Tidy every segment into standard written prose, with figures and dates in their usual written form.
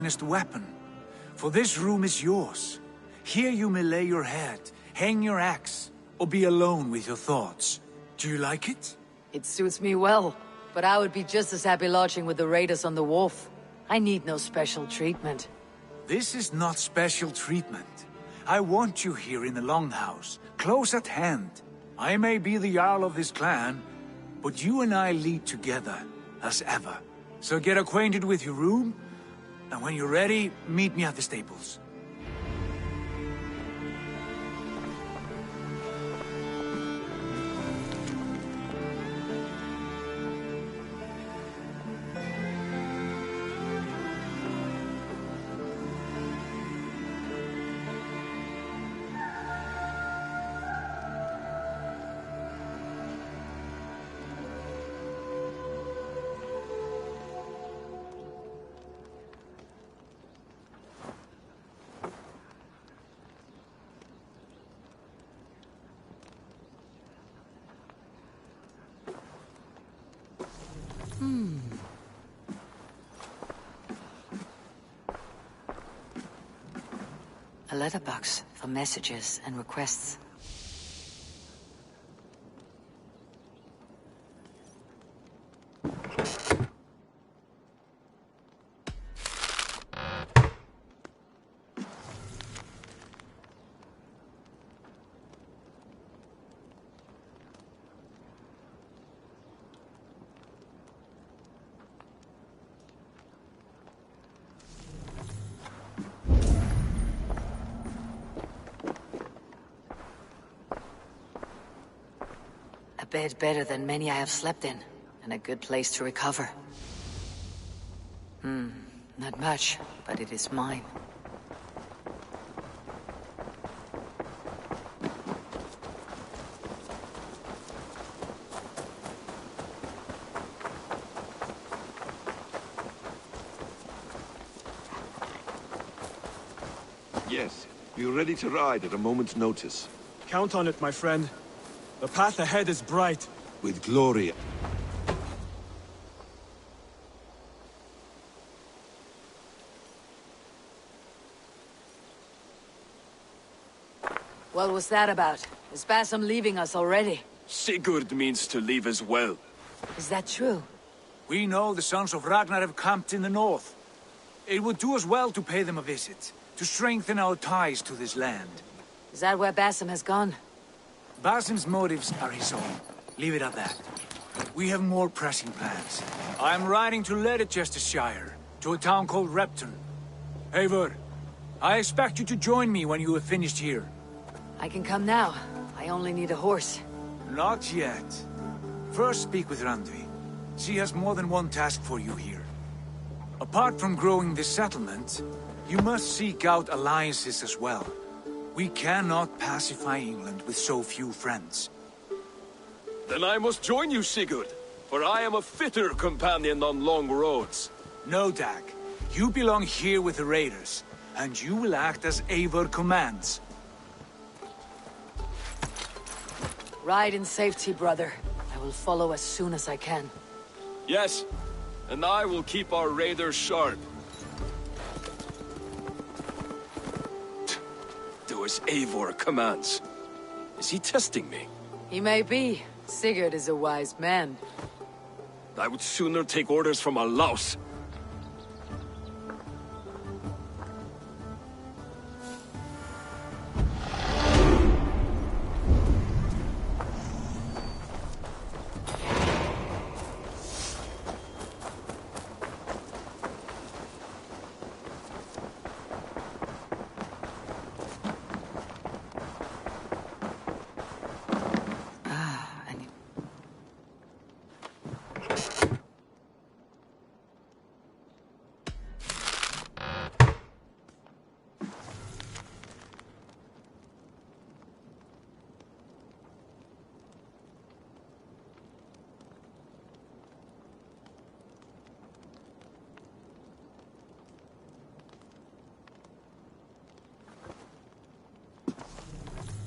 finest weapon. For this room is yours. Here you may lay your head, hang your axe, or be alone with your thoughts. Do you like it? It suits me well, but I would be just as happy lodging with the raiders on the wharf. I need no special treatment. This is not special treatment. I want you here in the Longhouse, close at hand. I may be the Jarl of this clan, but you and I lead together, as ever. So get acquainted with your room, and when you're ready, meet me at the stables. A letterbox for messages and requests. A bed better than many I have slept in, and a good place to recover. Not much, but it is mine. Yes, be ready to ride at a moment's notice. Count on it, my friend. The path ahead is bright. With glory. What was that about? Is Basim leaving us already? Sigurd means to leave as well. Is that true? We know the sons of Ragnar have camped in the north. It would do us well to pay them a visit, to strengthen our ties to this land. Is that where Basim has gone? Basim's motives are his own. Leave it at that. We have more pressing plans. I'm riding to Leicestershire, to a town called Repton. Eivor, I expect you to join me when you have finished here. I can come now. I only need a horse. Not yet. First speak with Randvi. She has more than one task for you here. Apart from growing this settlement, you must seek out alliances as well. We cannot pacify England with so few friends. Then I must join you, Sigurd, for I am a fitter companion on long roads. No, Dag. You belong here with the raiders, and you will act as Eivor commands. Ride in safety, brother. I will follow as soon as I can. Yes, and I will keep our raiders sharp. Do as Eivor commands. Is he testing me? He may be. Sigurd is a wise man. I would sooner take orders from a louse.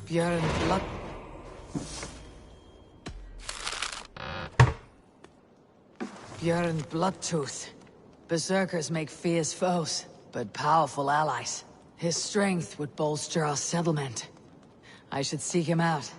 Björn Blood... Björn Bloodtooth. Berserkers make fierce foes. but powerful allies. His strength would bolster our settlement. I should seek him out.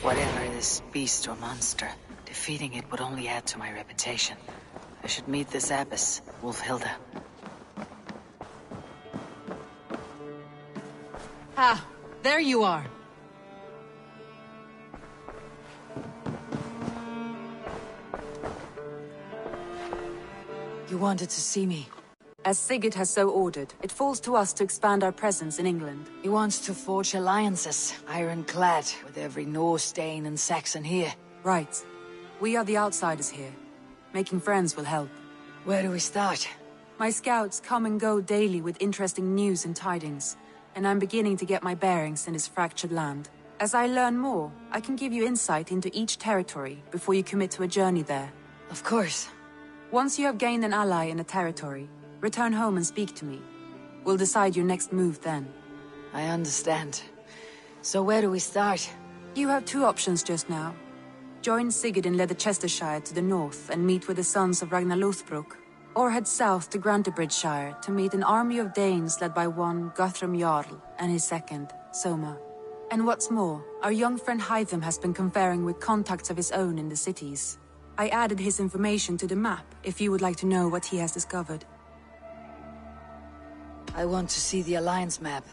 Whatever this beast or monster, defeating it would only add to my reputation. I should meet this abbess, Wolfhilda. Ah, there you are. You wanted to see me. As Sigurd has so ordered, it falls to us to expand our presence in England. He wants to forge alliances, ironclad, with every Norse, Dane, and Saxon here. Right. We are the outsiders here. Making friends will help. Where do we start? My scouts come and go daily with interesting news and tidings, and I'm beginning to get my bearings in this fractured land. As I learn more, I can give you insight into each territory before you commit to a journey there. Of course. Once you have gained an ally in a territory, return home and speak to me. We'll decide your next move then. I understand. So where do we start? You have two options just now. Join Sigurd in Leicestershire to the north and meet with the sons of Ragnar Lothbrok, or head south to Grantebridgeshire to meet an army of Danes led by one Guthrum Jarl and his second, Soma. And what's more, our young friend Hytham has been conferring with contacts of his own in the cities. I added his information to the map if you would like to know what he has discovered. I want to see the Alliance map.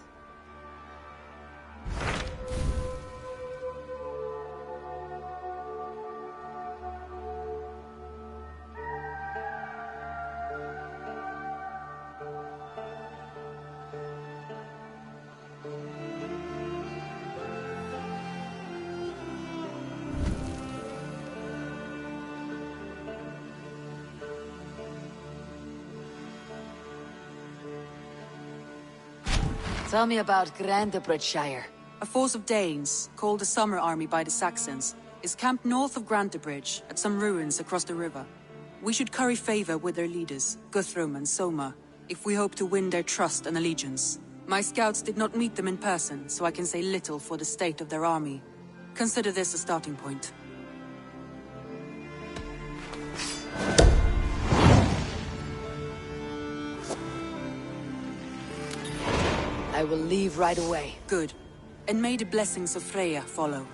Tell me about Grantebridgeshire. A force of Danes, called the Summer Army by the Saxons, is camped north of Grantebridge at some ruins across the river. We should curry favor with their leaders, Guthrum and Soma, if we hope to win their trust and allegiance. My scouts did not meet them in person, so I can say little for the state of their army. Consider this a starting point. I will leave right away. Good. And may the blessings of Freya follow.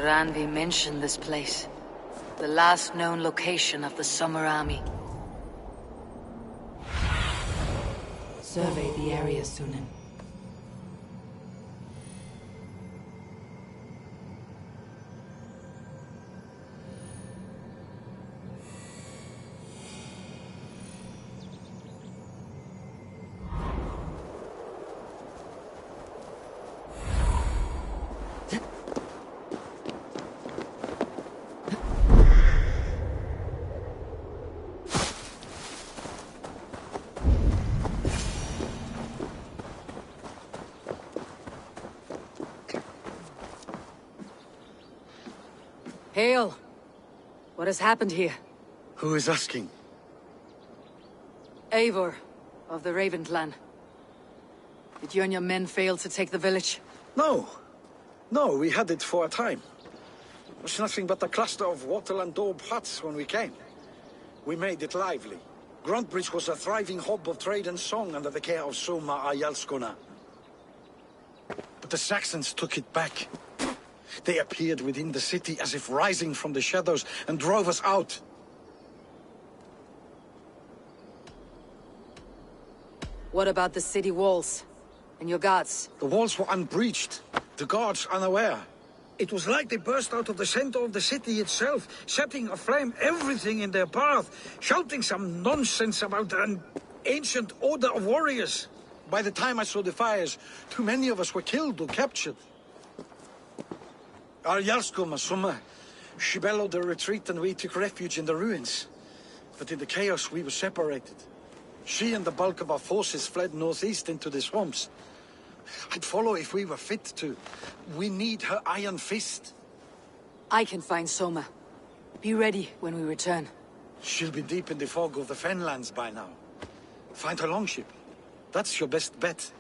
Ranvi mentioned this place. The last known location of the Summer Army. Survey the area, Sunan. Hail! What has happened here? Who is asking? Eivor, of the Raven clan. Did you and your men fail to take the village? No. No, we had it for a time. It was nothing but a cluster of wattle and daub huts when we came. We made it lively. Gruntbridge was a thriving hub of trade and song under the care of Soma Ayalskona. But the Saxons took it back. They appeared within the city as if rising from the shadows and drove us out. What about the city walls? And your guards? The walls were unbreached, the guards unaware. It was like they burst out of the center of the city itself, setting aflame everything in their path, shouting some nonsense about an ancient order of warriors. By the time I saw the fires, too many of us were killed or captured. Arjalsko Masuma, she bellowed a retreat and we took refuge in the ruins. But in the chaos we were separated. She and the bulk of our forces fled northeast into the swamps. I'd follow if we were fit to. We need her iron fist. I can find Soma. Be ready when we return. She'll be deep in the fog of the Fenlands by now. Find her longship. That's your best bet.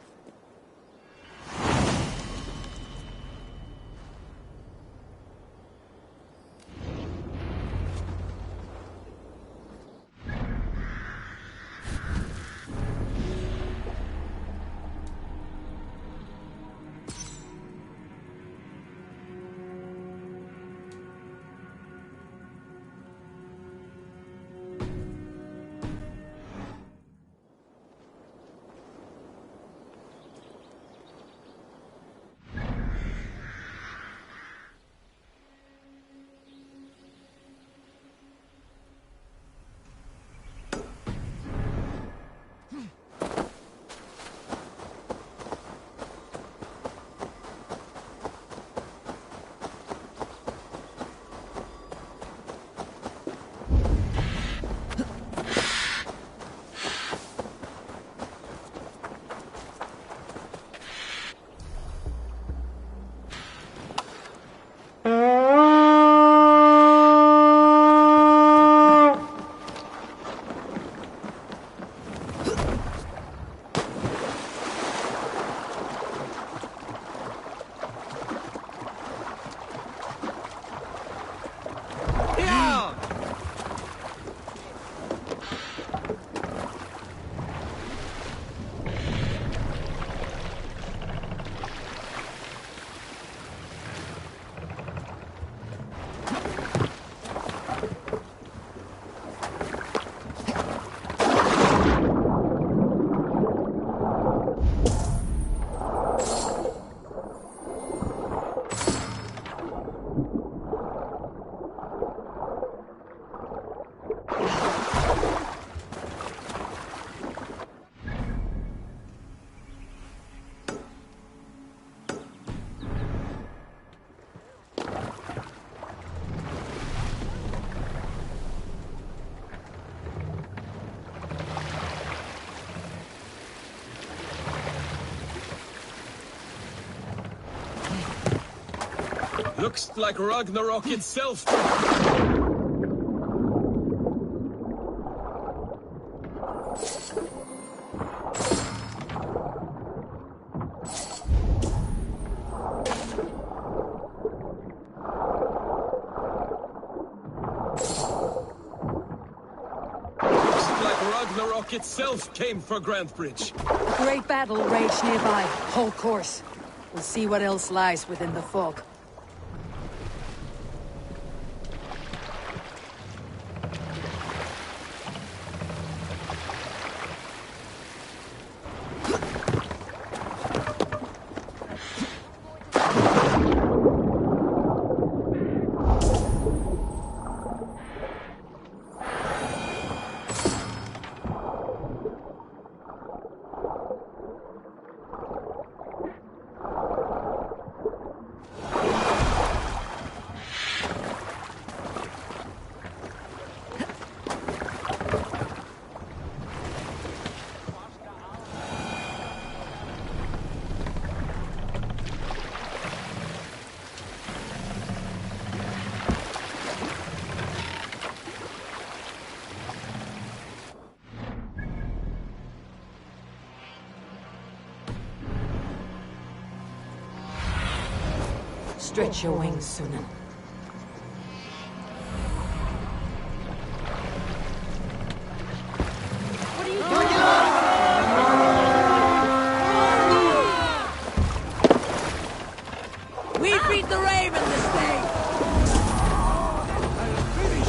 Looks like Ragnarok itself. Ragnarok itself came for Grantbridge. A great battle raged nearby. Hold course. We'll see what else lies within the fog. Stretch your wings, Sunan. We beat the Raven this day!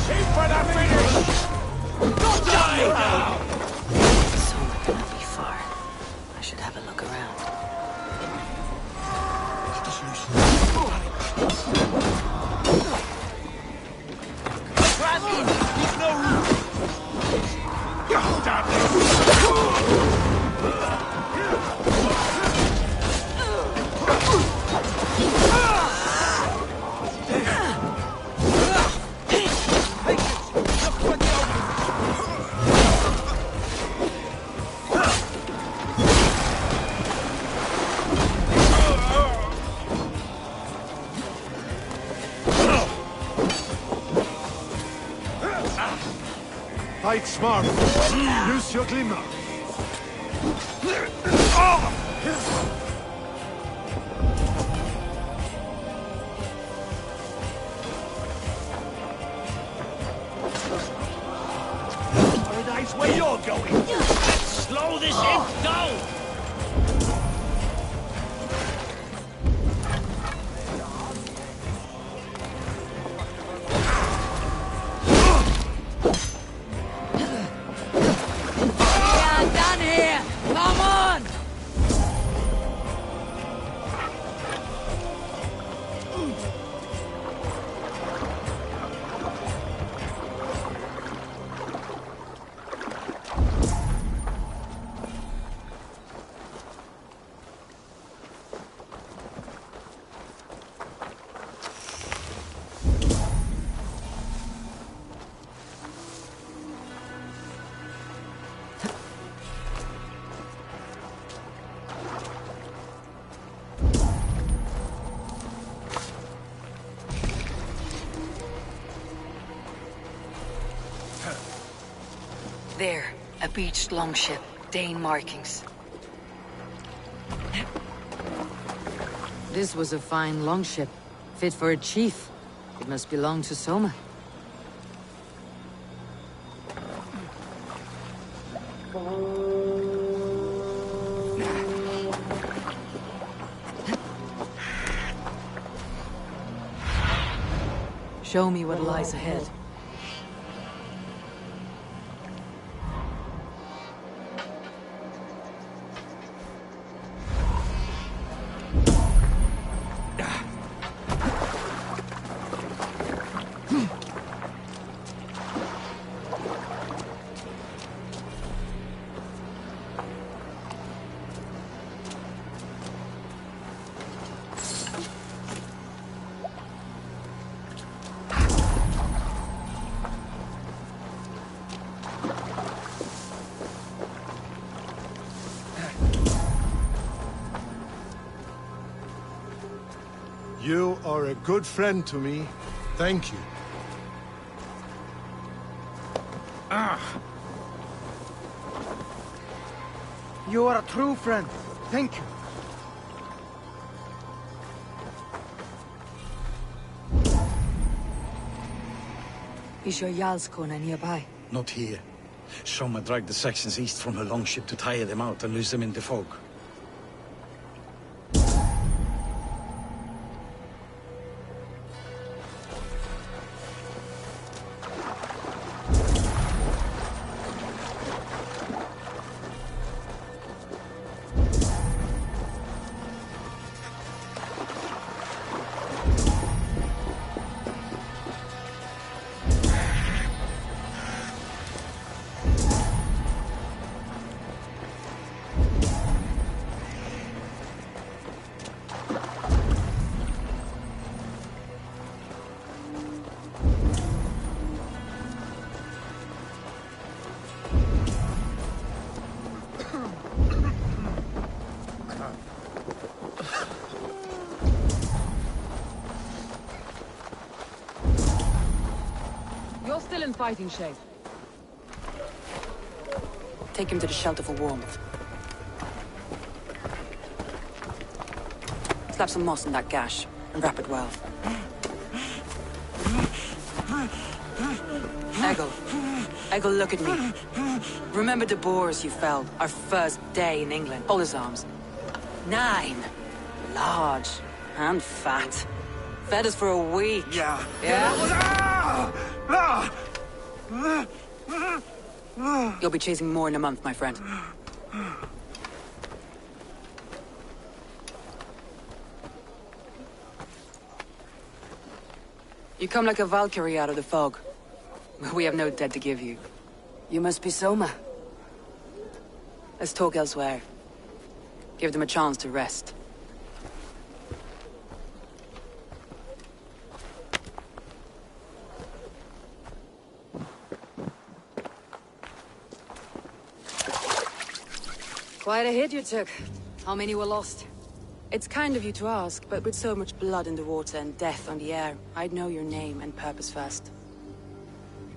Shape for the finish! Don't die now! Soma cannot be far. I should have a look around. There's no room! Damn it! Fight smart. Use your glimmer. Paradise where you're going! Slow this imp down! Yeah, done here! Come on! There, a beached longship, Dane markings. This was a fine longship, fit for a chief. It must belong to Soma. Show me what lies ahead. You are a good friend to me. Thank you. You are a true friend. Thank you. Is your Jarlskona nearby? Not here. Soma dragged the Saxons east from her longship to tire them out and lose them in the fog. You're still in fighting shape. Take him to the shelter for warmth. Slap some moss in that gash. and wrap it well. Eggle, look at me. Remember the boars you felled, our first day in England? Hold his arms. 9. Large and fat. Fed us for a week. Yeah. Yeah? You'll be chasing more in a month, my friend. You come like a Valkyrie out of the fog. We have no debt to give you. You must be Soma. Let's talk elsewhere. Give them a chance to rest. Quite a hit you took. How many were lost? It's kind of you to ask, but with so much blood in the water and death on the air, I'd know your name and purpose first.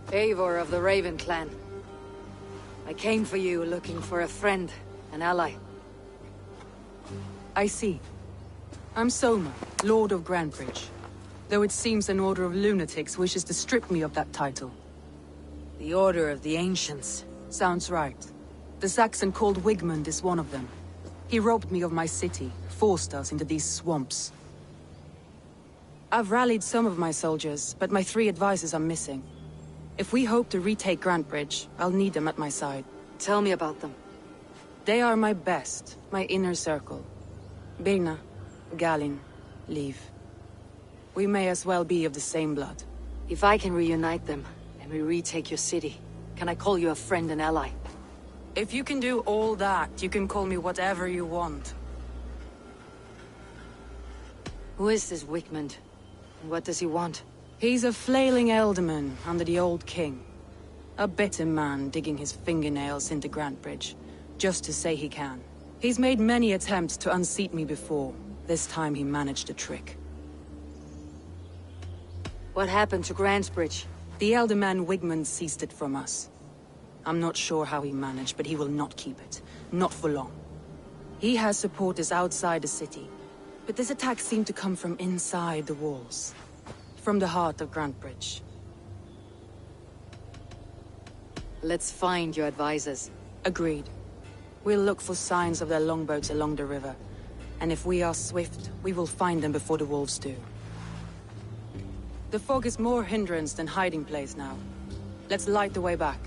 Eivor of the Raven clan. I came for you looking for a friend, an ally. I see. I'm Soma, Lord of Grantebridge. Though it seems an order of lunatics wishes to strip me of that title. The Order of the Ancients. Sounds right. The Saxon called Wigmund is one of them. He robbed me of my city, forced us into these swamps. I've rallied some of my soldiers, but my 3 advisors are missing. If we hope to retake Grantebridge, I'll need them at my side. Tell me about them. They are my best, my inner circle. Birna, Galin, Liv. We may as well be of the same blood. If I can reunite them, and we retake your city, can I call you a friend and ally? If you can do all that, you can call me whatever you want. Who is this Wigmund? And what does he want? He's a flailing elderman under the old king. A bitter man digging his fingernails into Grantebridge, just to say he can. He's made many attempts to unseat me before. This time he managed a trick. What happened to Grantebridge? The elderman Wigmund seized it from us. I'm not sure how he managed, but he will not keep it. Not for long. He has supporters outside the city, but this attack seemed to come from inside the walls. From the heart of Grantebridge. Let's find your advisors. Agreed. We'll look for signs of their longboats along the river. And if we are swift, we will find them before the wolves do. The fog is more hindrance than hiding place now. Let's light the way back.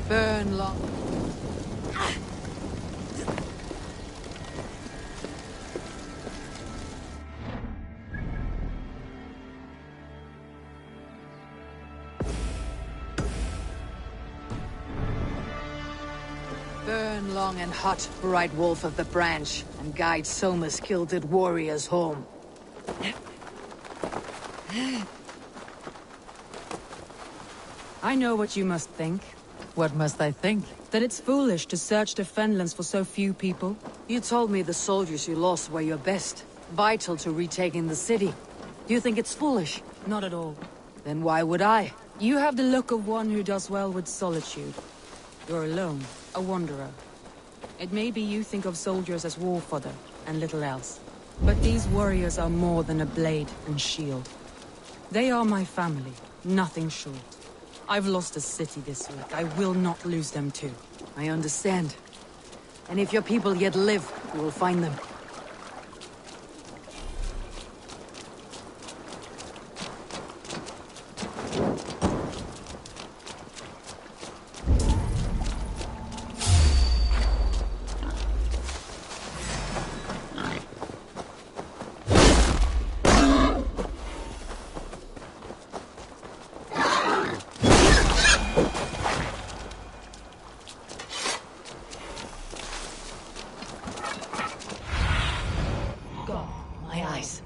Burn long. Burn long and hot, bright wolf of the branch, and guide Soma's gilded warriors home. I know what you must think. What must I think? That it's foolish to search the Fenlands for so few people. You told me the soldiers you lost were your best, vital to retaking the city. Do you think it's foolish? Not at all. Then why would I? You have the look of one who does well with solitude. You're alone, a wanderer. It may be you think of soldiers as war fodder, and little else. But these warriors are more than a blade and shield. They are my family, nothing short. I've lost a city this week. I will not lose them too. I understand. And if your people yet live, you will find them. allies.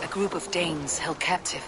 A group of Danes held captive.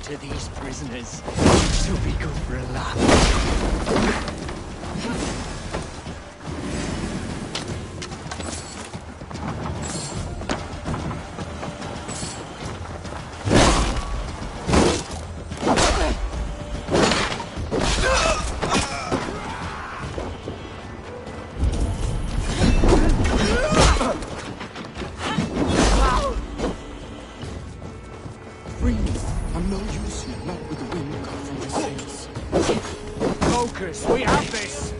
To these prisoners. She'll be good for a laugh. I'm no use here, not with the wind cut from my sails. Focus, we have this!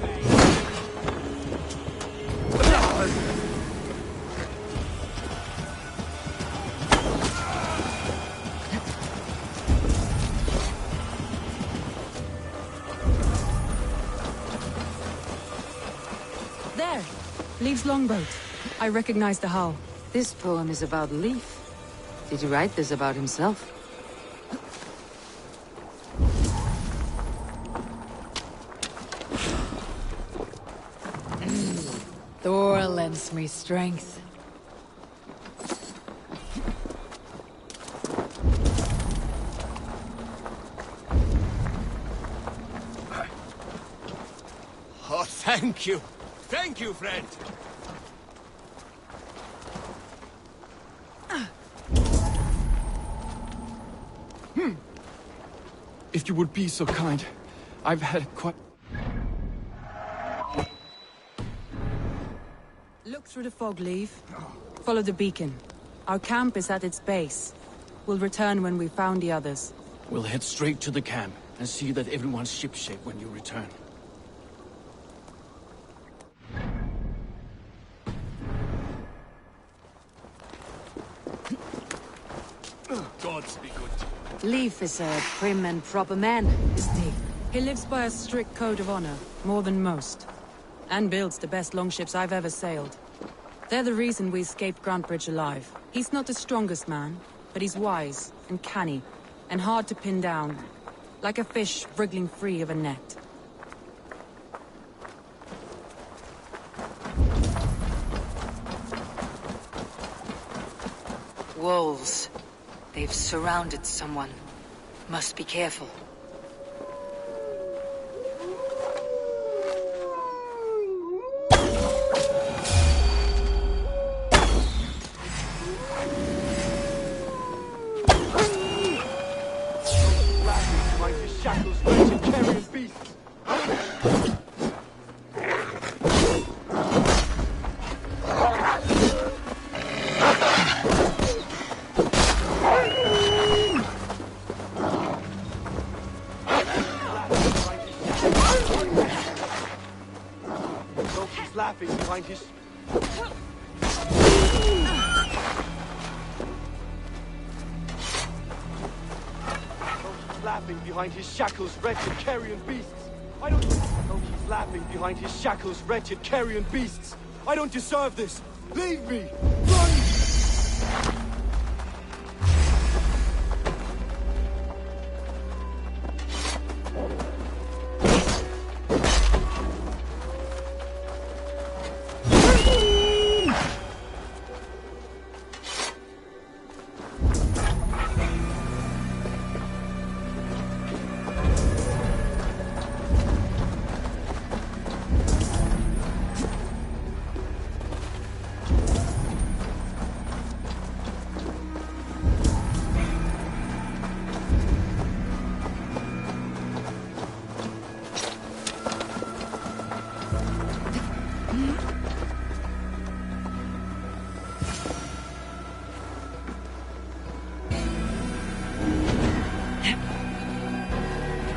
There! Leif's longboat. I recognize the hull. This poem is about Leif. Did he write this about himself? Thor lends me strength. Oh, thank you. Thank you, friend. If you would be so kind, I've had quite... Look through the fog, Leif. Follow the beacon. Our camp is at its base. We'll return when we've found the others. We'll head straight to the camp and see that everyone's shipshape when you return. Gods be good. Leif is a prim and proper man, isn't he? He lives by a strict code of honor, more than most. And builds the best longships I've ever sailed. They're the reason we escaped Grantebridge alive. He's not the strongest man, but he's wise and canny, and hard to pin down. Like a fish wriggling free of a net. Wolves. They've surrounded someone. Must be careful. laughing behind his... laughing behind his shackles, wretched carrion beasts. I don't... Oh, he's laughing behind his shackles, wretched carrion beasts. I don't deserve this. Leave me. Run!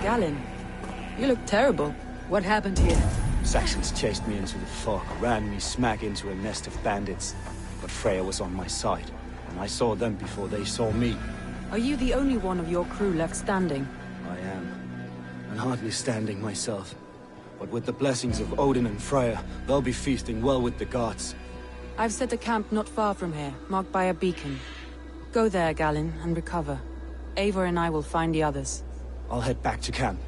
Galen, you look terrible. What happened here? Saxons chased me into the fog, ran me smack into a nest of bandits. But Freya was on my side, and I saw them before they saw me. Are you the only one of your crew left standing? I am. And hardly standing myself. But with the blessings of Odin and Freya, they'll be feasting well with the gods. I've set a camp not far from here, marked by a beacon. Go there, Galen, and recover. Eivor and I will find the others. I'll head back to camp,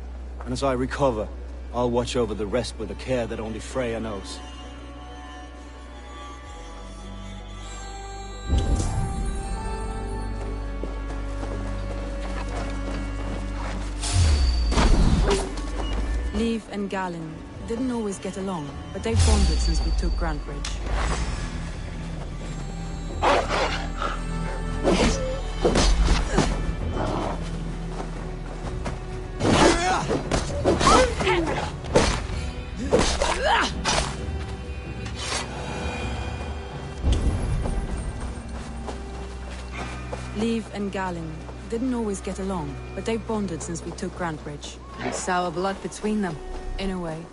and as I recover, I'll watch over the rest with a care that only Freya knows. Leif and Galen didn't always get along, but they've bonded since we took Grantebridge. Leif and Galen didn't always get along, but they've bonded since we took Grantebridge. And sour blood between them. In a way.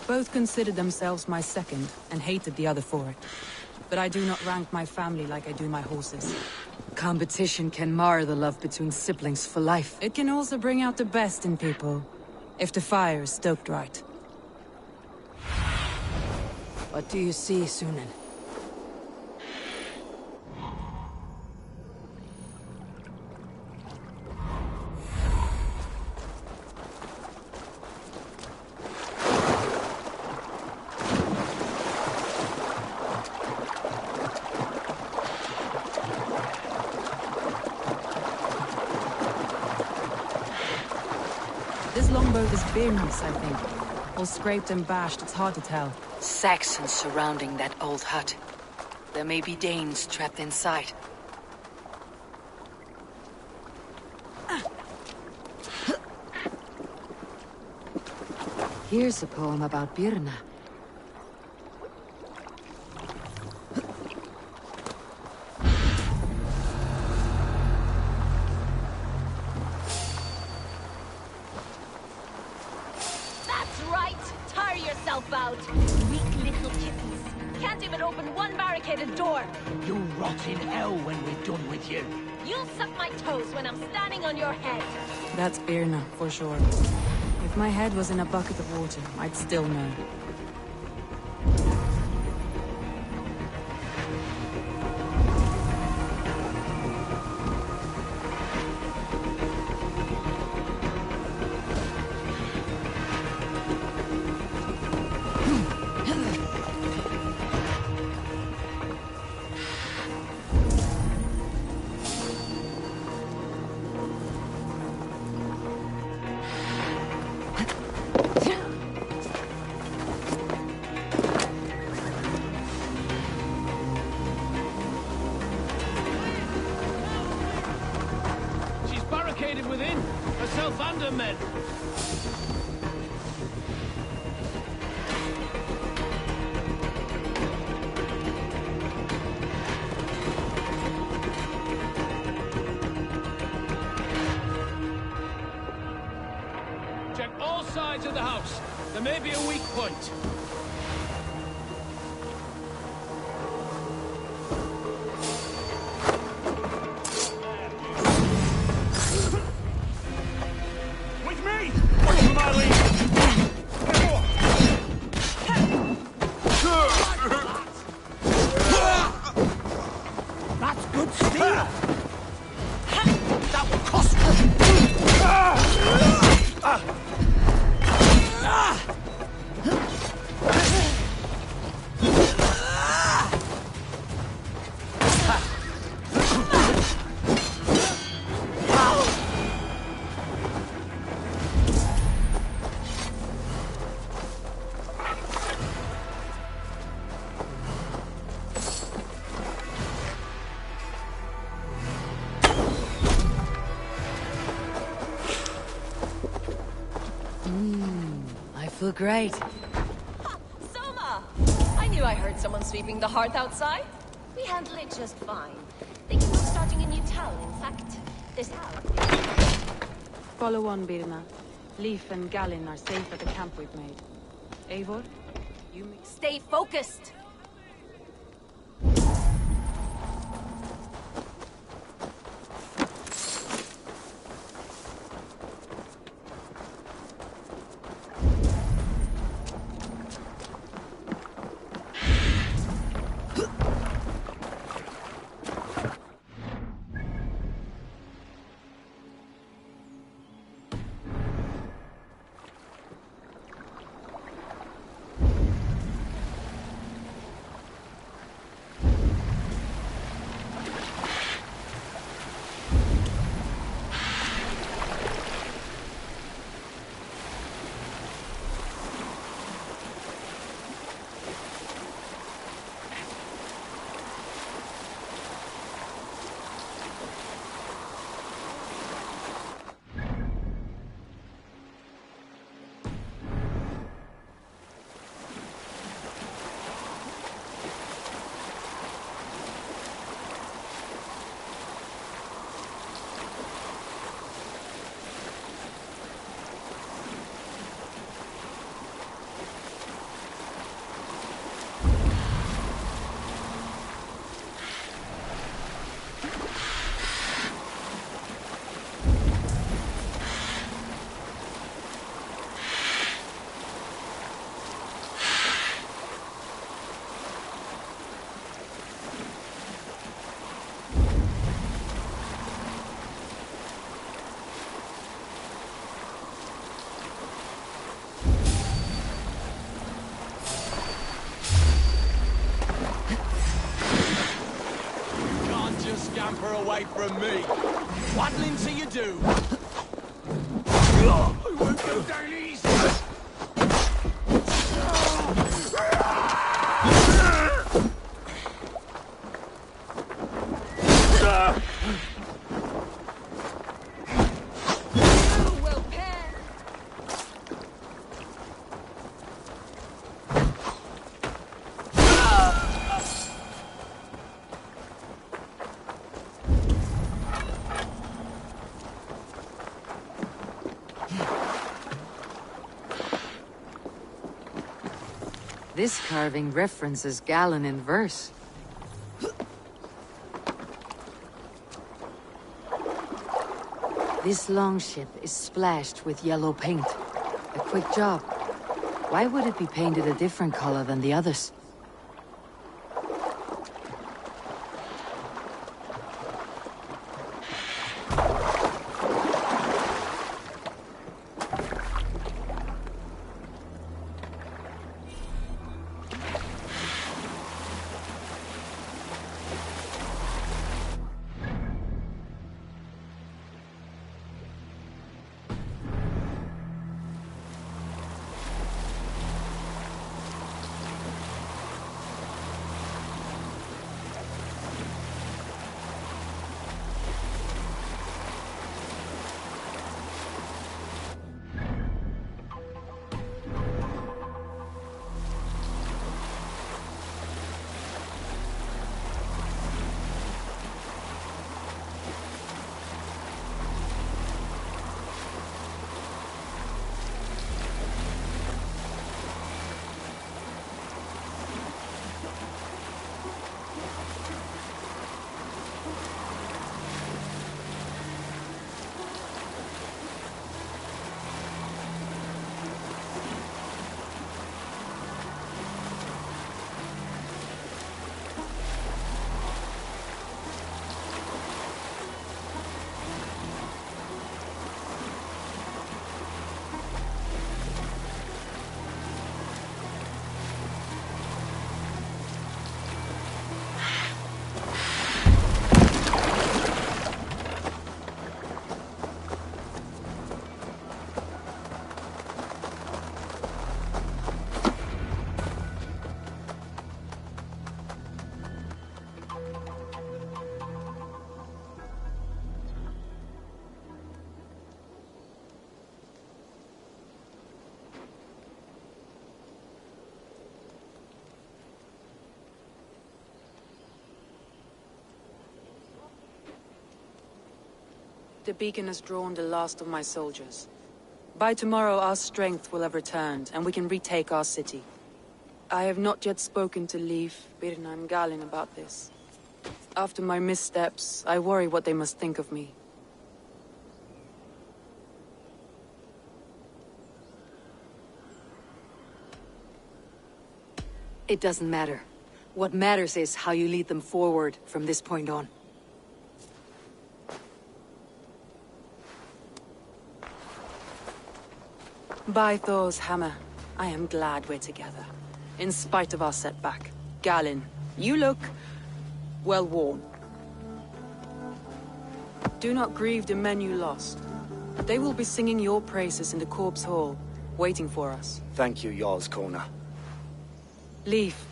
Both considered themselves my second, and hated the other for it. But I do not rank my family like I do my horses. Competition can mar the love between siblings for life. It can also bring out the best in people, if the fire is stoked right. What do you see, Sunan? This longbow is Birn's, I think. All scraped and bashed, it's hard to tell. Saxons surrounding that old hut. There may be Danes trapped inside. Here's a poem about Birna. That's right! Tire yourself out! Weak little kittens. Can't even open one barricaded door. You'll rot in hell when we're done with you. You'll suck my toes when I'm standing on your head. That's Birna, for sure. If my head was in a bucket of water, I'd still know. Within, herself and her men. Check all sides of the house. There may be a weak point. I feel great. Ha! Soma! I knew I heard someone sweeping the hearth outside. We handle it just fine. Thinking of starting a new town, in fact. This town. Follow on, Birna. Leif and Gallin are safe at the camp we've made. Eivor, you make... Stay focused! Scamper away from me. Waddling till you do. I won't go down easy. This carving references Gallon in verse. This longship is splashed with yellow paint. A quick job. Why would it be painted a different color than the others? The beacon has drawn the last of my soldiers. By tomorrow our strength will have returned, and we can retake our city. I have not yet spoken to Leif, Birna and Galin about this. After my missteps, I worry what they must think of me. It doesn't matter. What matters is how you lead them forward from this point on. By Thor's hammer, I am glad we're together. In spite of our setback. Galin, you look... well worn. Do not grieve the men you lost. They will be singing your praises in the Corpse Hall, waiting for us. Thank you, Jarl's Kona. Leif,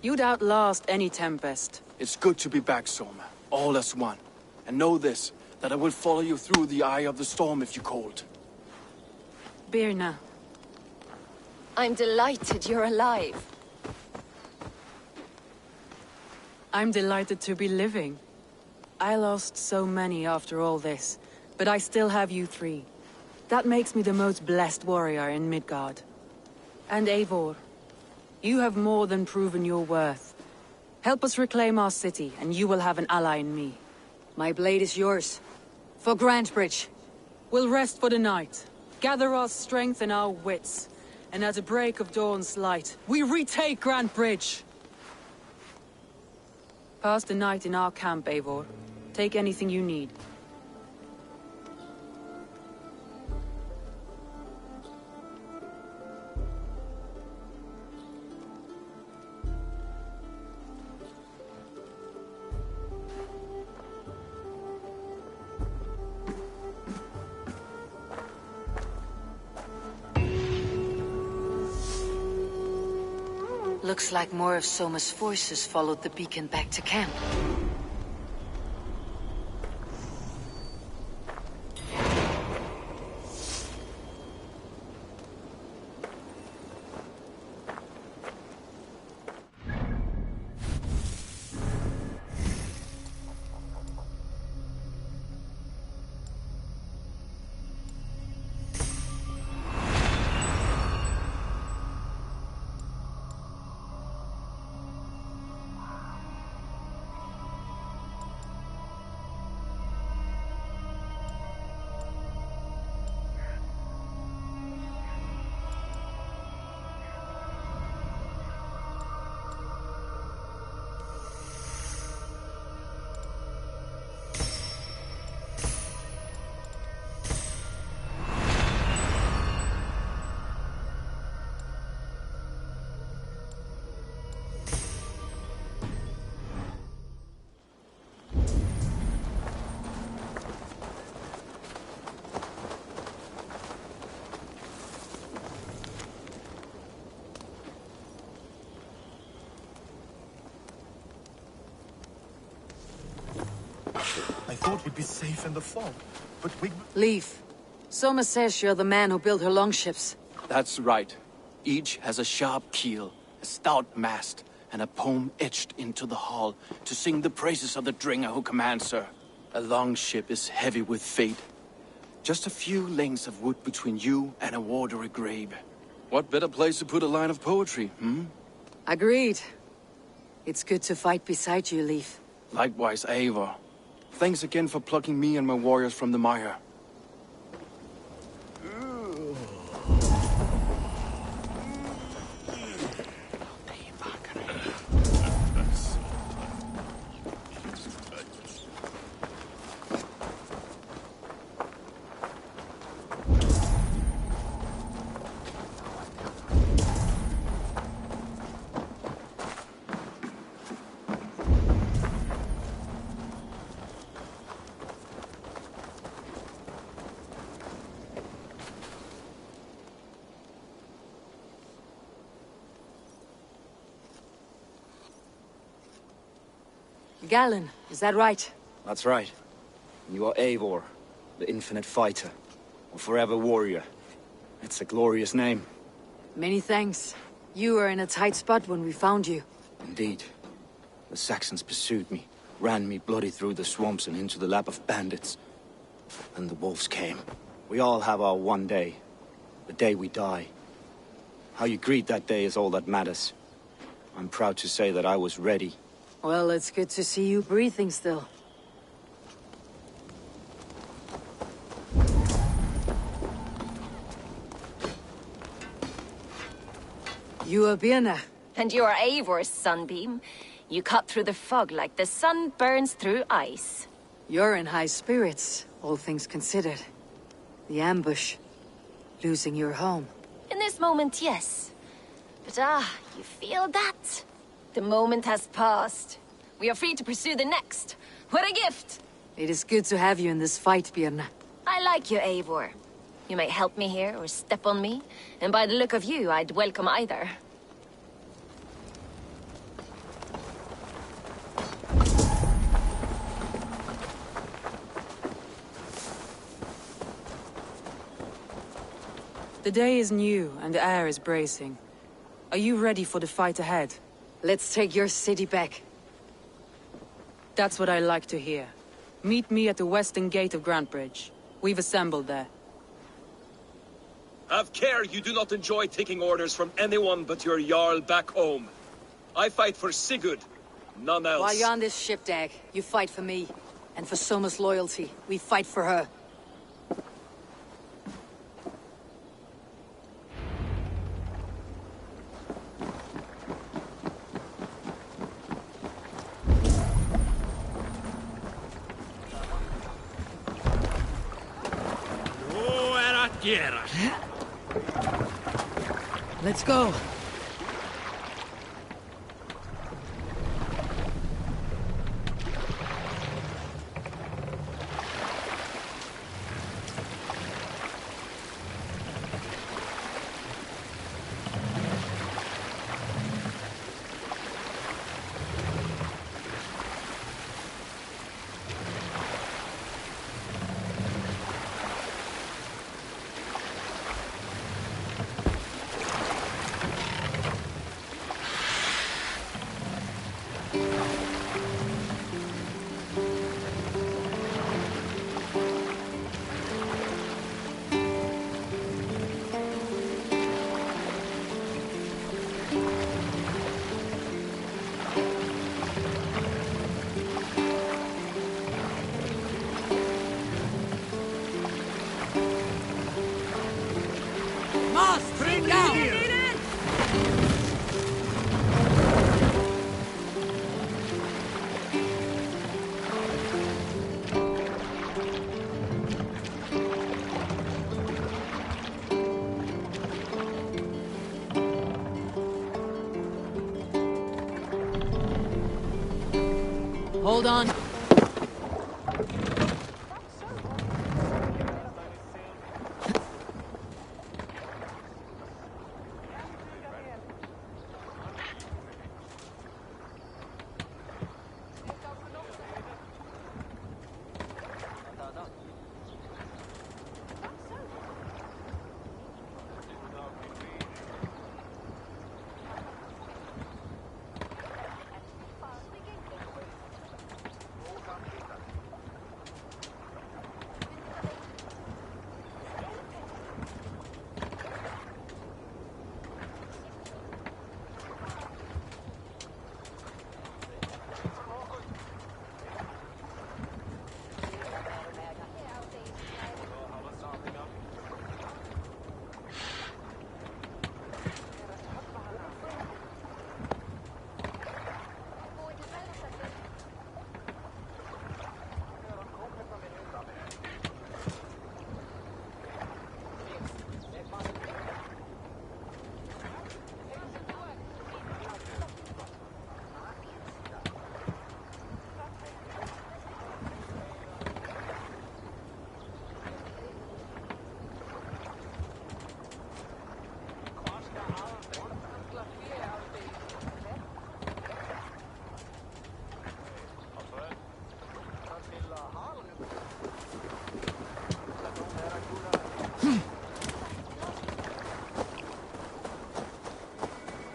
you'd outlast any tempest. It's good to be back, Soma. All as one. And know this, that I will follow you through the eye of the storm if you called. Birna. I'm delighted you're alive. I'm delighted to be living. I lost so many after all this, but I still have you three. That makes me the most blessed warrior in Midgard. And Eivor, you have more than proven your worth. Help us reclaim our city, and you will have an ally in me. My blade is yours. For Grantebridge. We'll rest for the night, gather our strength and our wits, and at the break of dawn's light, we retake Grantebridge! Pass the night in our camp, Eivor. Take anything you need. Looks like more of Soma's forces followed the beacon back to camp. I thought we'd be safe in the fog, but we... Leif. Soma says you're the man who built her longships. That's right. Each has a sharp keel, a stout mast, and a poem etched into the hull to sing the praises of the Dringer who commands her. A longship is heavy with fate. Just a few lengths of wood between you and a watery grave. What better place to put a line of poetry, hmm? Agreed. It's good to fight beside you, Leif. Likewise, Eivor. Thanks again for plucking me and my warriors from the mire. Galin, is that right? That's right. You are Eivor, the infinite fighter, or forever warrior. It's a glorious name. Many thanks. You were in a tight spot when we found you. Indeed. The Saxons pursued me, ran me bloody through the swamps and into the lap of bandits. and the wolves came. We all have our one day. The day we die. How you greet that day is all that matters. I'm proud to say that I was ready. Well, it's good to see you breathing still. You are Birna. And you are Eivor's sunbeam. You cut through the fog like the sun burns through ice. You're in high spirits, all things considered. The ambush. Losing your home. In this moment, yes. But you feel that? The moment has passed. We are free to pursue the next. What a gift! It is good to have you in this fight, Birna. I like you, Eivor. You may help me here or step on me, and by the look of you, I'd welcome either. The day is new, and the air is bracing. Are you ready for the fight ahead? Let's take your city back. That's what I like to hear. Meet me at the western gate of Grantebridge. We've assembled there. Have care you do not enjoy taking orders from anyone but your Jarl back home. I fight for Sigurd, none else. While you're on this ship, Dag, you fight for me. And for Soma's loyalty, we fight for her. Let's go. Hold on.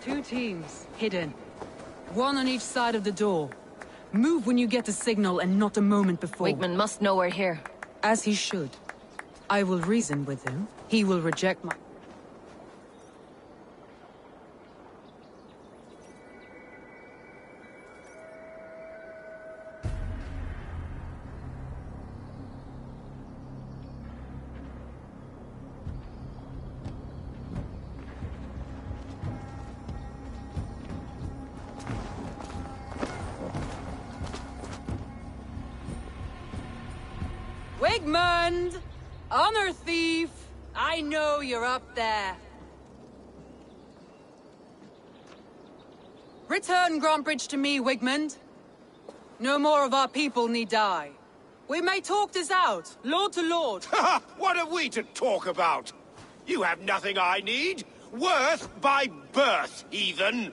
Two teams, hidden. One on each side of the door. Move when you get the signal and not a moment before. Wakeman must know we're here. As he should. I will reason with him. He will reject my... Wigmund! Honor thief! I know you're up there. Return Grantbridge to me, Wigmund. No more of our people need die. We may talk this out, lord to lord. What have we to talk about? You have nothing I need. Worth by birth, heathen.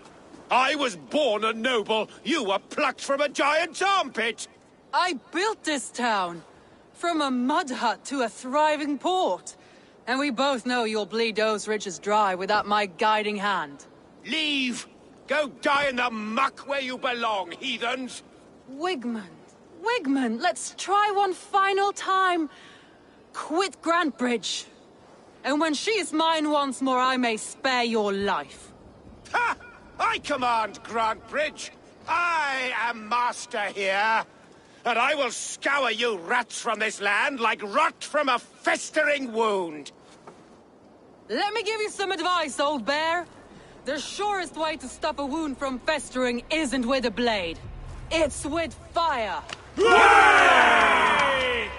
I was born a noble. You were plucked from a giant's armpit. I built this town. From a mud hut to a thriving port. And we both know you'll bleed those riches dry without my guiding hand. Leave! Go die in the muck where you belong, heathens! Wigmund, let's try one final time. Quit Grantbridge. And when she is mine once more, I may spare your life. Ha! I command Grantbridge! I am master here! And I will scour you rats from this land like rot from a festering wound! Let me give you some advice, old bear. The surest way to stop a wound from festering isn't with a blade. It's with fire! Hooray!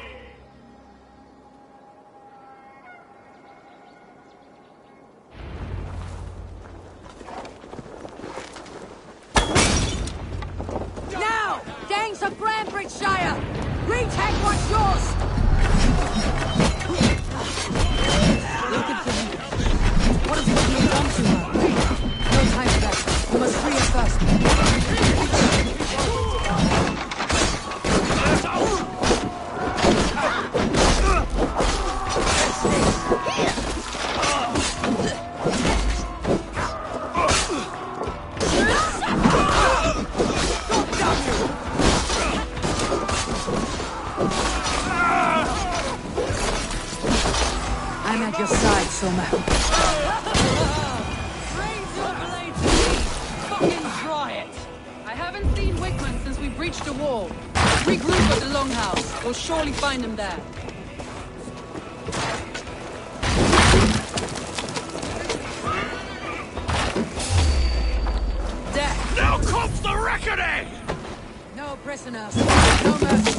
Now! Danes of Grantbridgeshire! Retake what's yours! Look at the leader. What is what you want to her? No time for that. You must free her first. I'm at your side, Soma. Raise your blade to me! Fucking try it! I haven't seen Wigmund since we breached the wall. Regroup at the Longhouse. We'll surely find him there. Death! Now comes the reckoning! No prisoners. No mercy.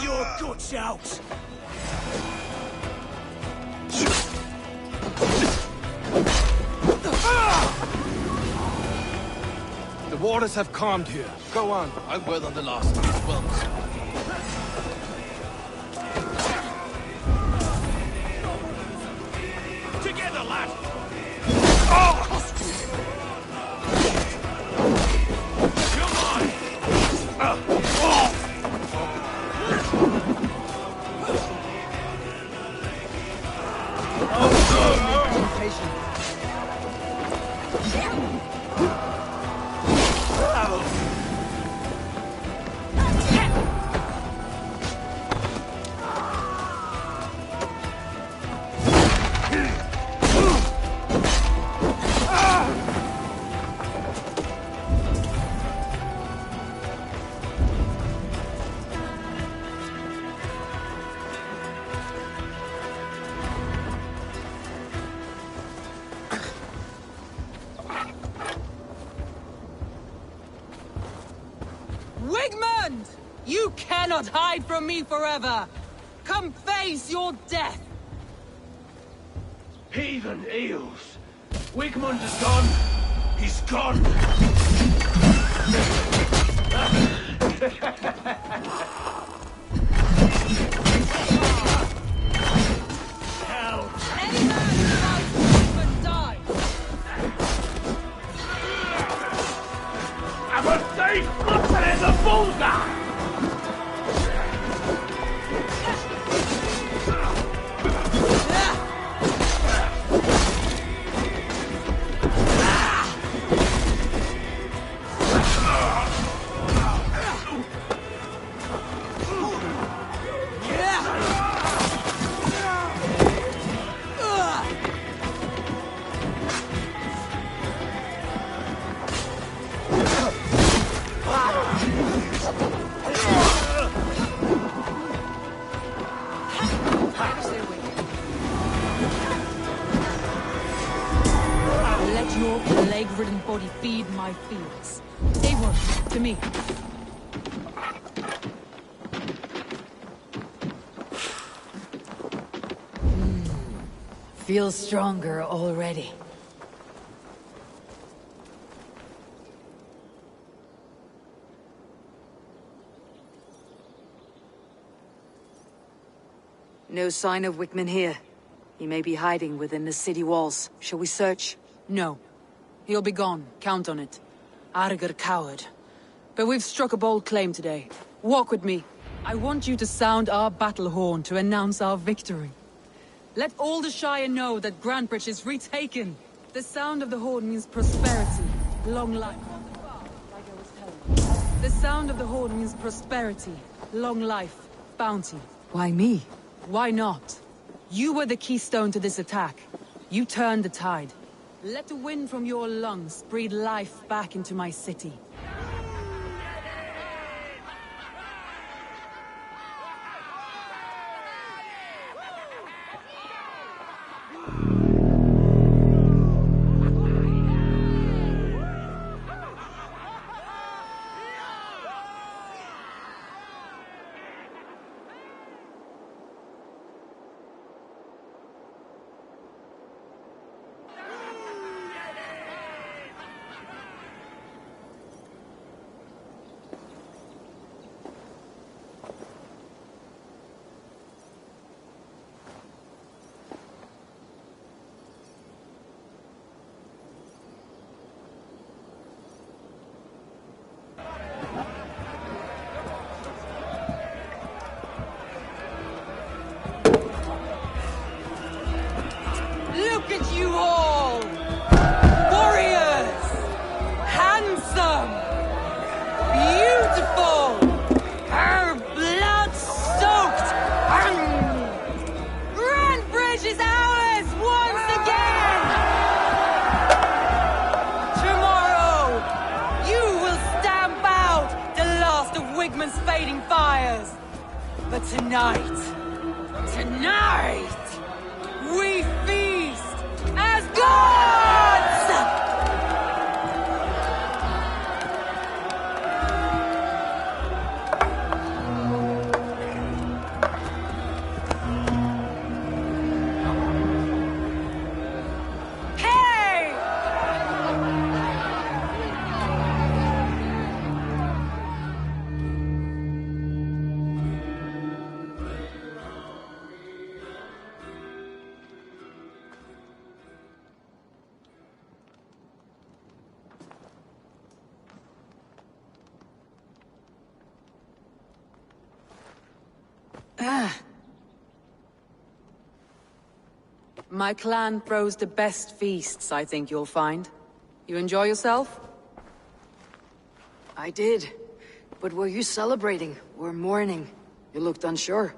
Your guts out! The waters have calmed here. Go on. I'll wait on the last of these wells. Together, lad! Wigmund! You cannot hide from me forever! Come face your death! Heathen eels! Wigmund is gone! He's gone! Any Let your plague-ridden body feed my fields. Eivor, to me. Feel stronger already. No sign of Wickman here. He may be hiding within the city walls. Shall we search? No. He'll be gone. Count on it. Arger coward. But we've struck a bold claim today. Walk with me. I want you to sound our battle horn to announce our victory. Let all the Shire know that Grantebridge is retaken. The sound of the horn means prosperity, long life. Like I was telling you. The sound of the horn means prosperity, long life, bounty. Why me? Why not? You were the keystone to this attack. You turned the tide. Let the wind from your lungs breathe life back into my city. Look at you all! Warriors! Handsome! Beautiful! Her blood-soaked! Grantebridge is ours once again! Tomorrow, you will stamp out the last of Wigman's fading fires. But tonight, we feast as gods! Hey! My clan throws the best feasts, I think you'll find. You enjoy yourself? I did. But were you celebrating or mourning? You looked unsure.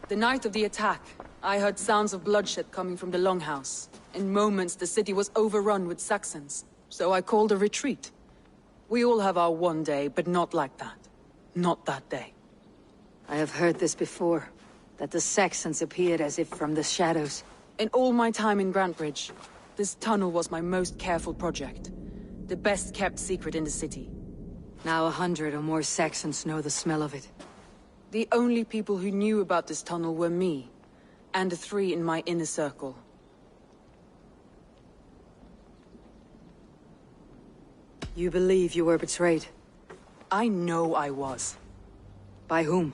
The night of the attack, I heard sounds of bloodshed coming from the Longhouse. In moments, the city was overrun with Saxons, so I called a retreat. We all have our one day, but not like that. Not that day. I have heard this before, that the Saxons appeared as if from the shadows. In all my time in Grantebridge, this tunnel was my most careful project. The best kept secret in the city. Now 100 or more Saxons know the smell of it. The only people who knew about this tunnel were me, and the 3 in my inner circle. You believe you were betrayed? I know I was. By whom?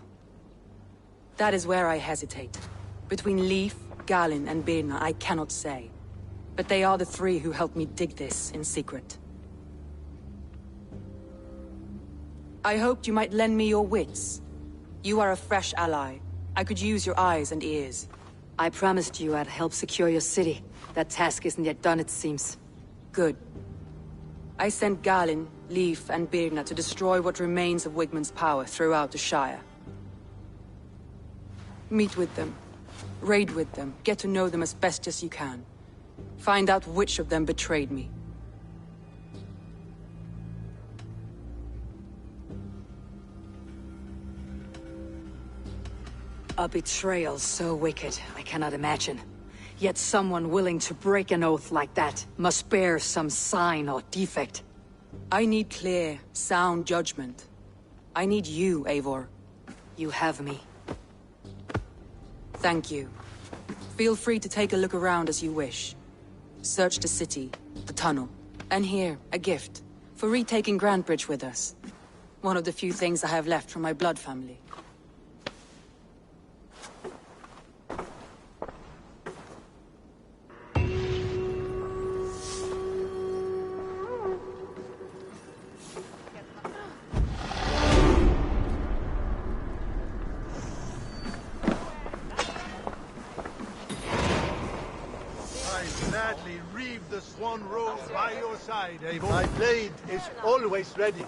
That is where I hesitate. Between Leif, Galin, and Birna, I cannot say. But they are the three who helped me dig this in secret. I hoped you might lend me your wits. You are a fresh ally. I could use your eyes and ears. I promised you I'd help secure your city. That task isn't yet done, it seems. Good. I sent Galin, Leif, and Birna to destroy what remains of Wigmund's power throughout the Shire. Meet with them. Raid with them. Get to know them as best as you can. Find out which of them betrayed me. A betrayal so wicked, I cannot imagine. Yet someone willing to break an oath like that must bear some sign or defect. I need clear, sound judgment. I need you, Eivor. You have me. Thank you. Feel free to take a look around as you wish. Search the city, the tunnel, and here, a gift, for retaking Grantebridge with us. One of the few things I have left from my blood family. The Swan Rose by your side, Eivor. My blade is always ready.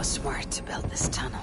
Smart to build this tunnel.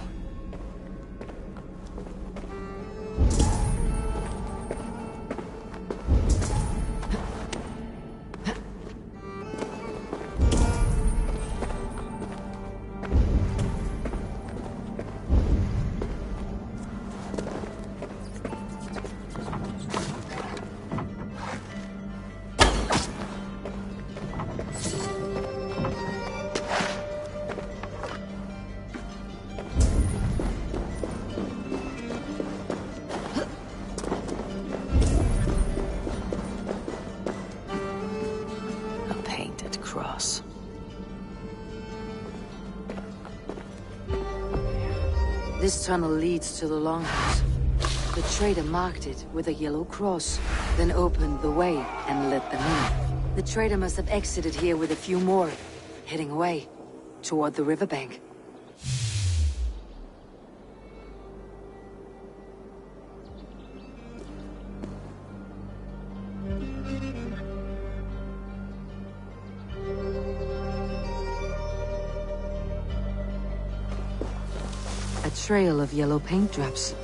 This tunnel leads to the Longhouse. The trader marked it with a yellow cross, then opened the way and let them in. The trader must have exited here with a few more, heading away, toward the riverbank. A trail of yellow paint drops.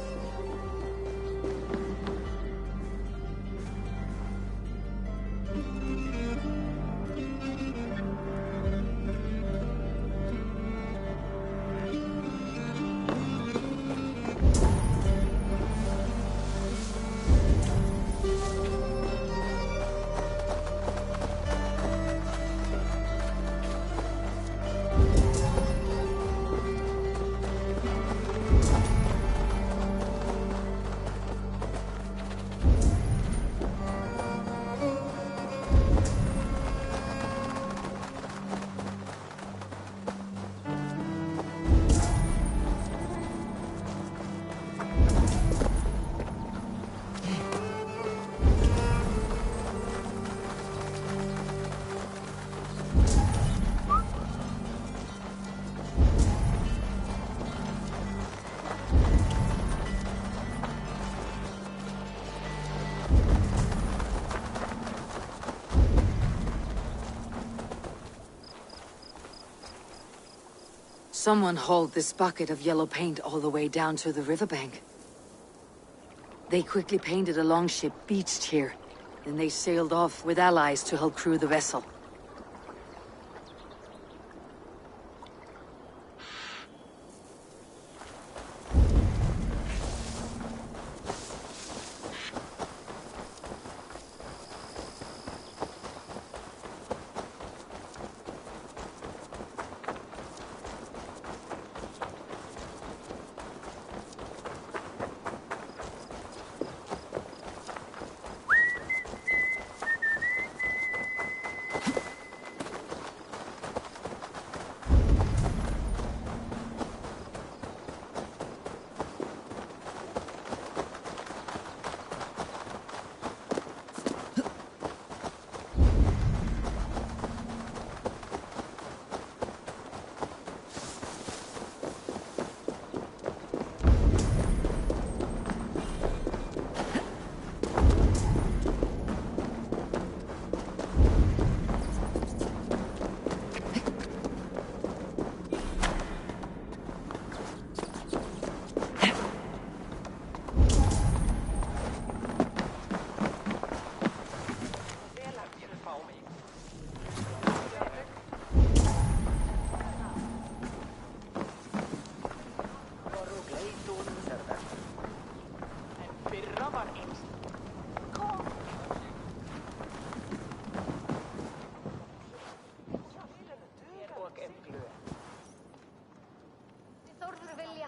Someone hauled this bucket of yellow paint all the way down to the riverbank. They quickly painted a longship beached here. Then they sailed off with allies to help crew the vessel.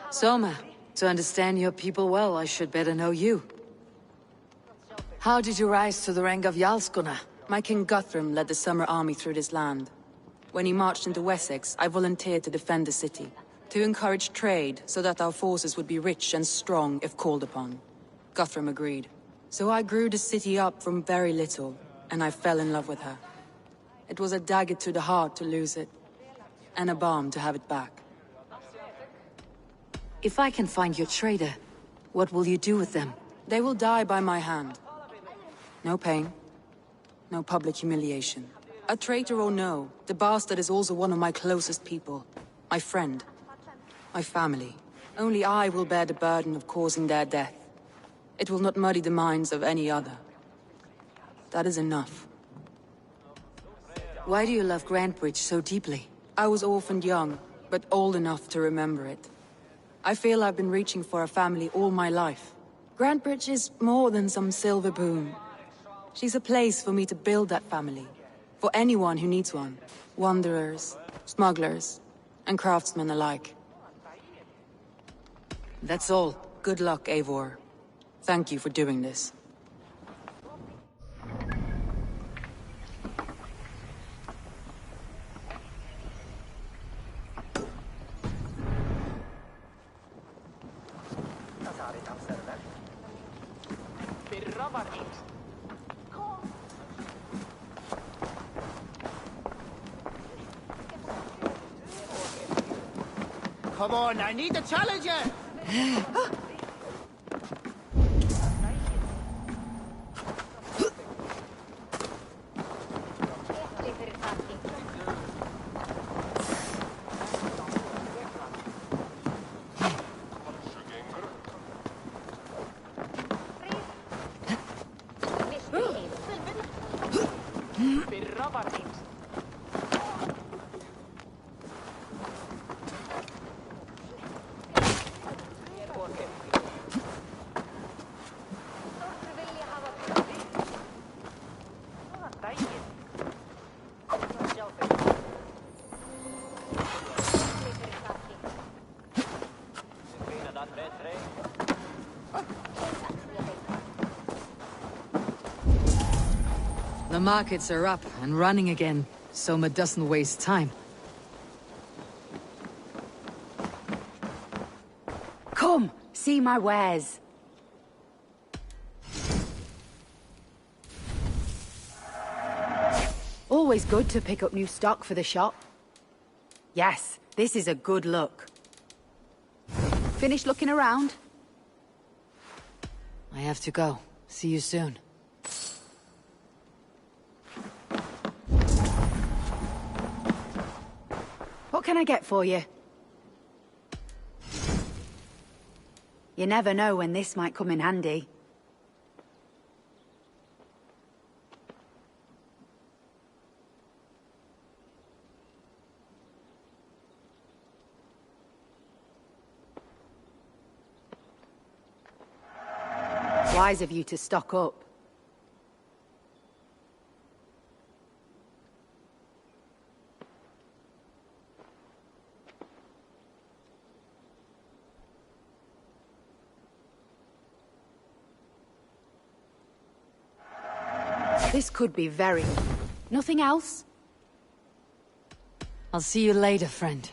Soma, to understand your people well, I should better know you. How did you rise to the rank of Jarlskunna? My king Guthrum led the summer army through this land. When he marched into Wessex, I volunteered to defend the city. To encourage trade, so that our forces would be rich and strong if called upon. Guthrum agreed. So I grew the city up from very little, and I fell in love with her. It was a dagger to the heart to lose it, and a balm to have it back. If I can find your trader, what will you do with them? They will die by my hand. No pain. No public humiliation. A traitor or no, the bastard is also one of my closest people. My friend. My family. Only I will bear the burden of causing their death. It will not muddy the minds of any other. That is enough. Why do you love Grantebridge so deeply? I was orphaned young, but old enough to remember it. I feel I've been reaching for a family all my life. Grantebridge is more than some silver boon. She's a place for me to build that family. For anyone who needs one. Wanderers, smugglers, and craftsmen alike. That's all. Good luck, Eivor. Thank you for doing this. Come on, I need the challenger! The markets are up and running again. Soma doesn't waste time. Come, see my wares. Always good to pick up new stock for the shop. Yes, this is a good look. Finished looking around? I have to go. See you soon. What can I get for you? You never know when this might come in handy. Wise of you to stock up. This could be very... Nothing else? I'll see you later, friend.